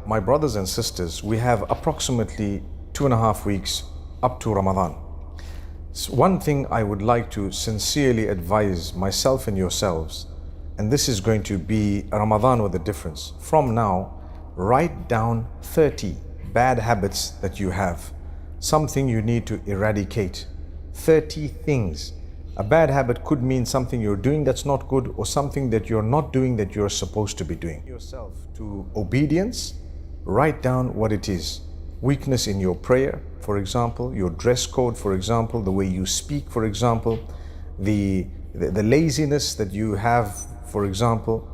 My brothers and sisters, we have approximately 2.5 weeks up to Ramadan. So one thing I would like to sincerely advise myself and yourselves, and this is going to be Ramadan with a difference. From now, write down 30 bad habits that you have, something you need to eradicate. 30 things. A bad habit could mean something you're doing that's not good, or something that you're not doing that you're supposed to be doing. Yourself to obedience, write down what it is. Weakness in your prayer, for example, your dress code, for example, the way you speak, for example, the laziness that you have, for example,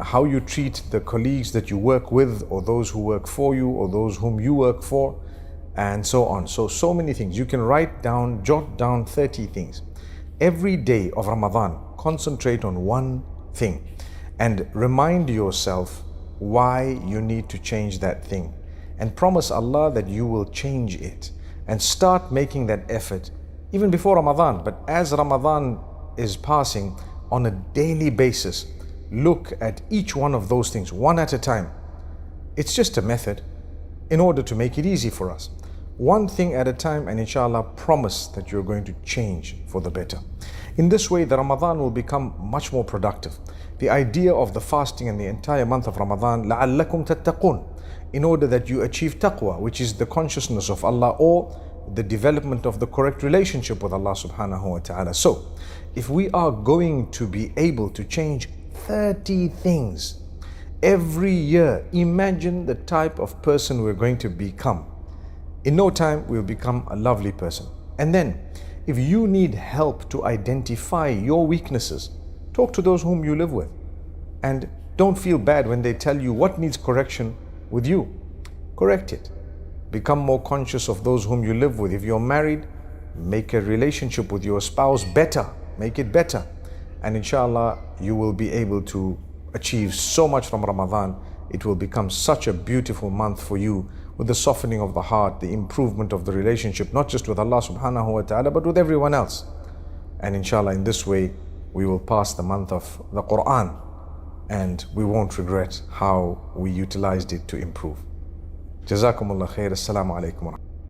how you treat the colleagues that you work with, or those who work for you, or those whom you work for, and so on. So many things. You can write down, jot down 30 things. Every day of Ramadan, concentrate on one thing and remind yourself why you need to change that thing, and promise Allah that you will change it, and start making that effort even before Ramadan. But as Ramadan is passing, on a daily basis, look at each one of those things one at a time. It's just a method in order to make it easy for us. One thing at a time, and inshallah promise that you're going to change for the better. In this way, the Ramadan will become much more productive. The idea of the fasting and the entire month of Ramadan, لَعَلَّكُمْ تَتَّقُونَ, in order that you achieve taqwa, which is the consciousness of Allah, or the development of the correct relationship with Allah subhanahu wa ta'ala. So, if we are going to be able to change 30 things every year, imagine the type of person we're going to become. In no time, we'll become a lovely person. And then, if you need help to identify your weaknesses, talk to those whom you live with. And don't feel bad when they tell you what needs correction with you. Correct it. Become more conscious of those whom you live with. If you're married, make a relationship with your spouse better. Make it better. And inshallah, you will be able to achieve so much from Ramadan. It will become such a beautiful month for you, with the softening of the heart, the improvement of the relationship, not just with Allah subhanahu wa ta'ala, but with everyone else. And inshallah, in this way, we will pass the month of the Quran, and we won't regret how we utilized it to improve. Jazakumullah khair. Assalamu alaikum.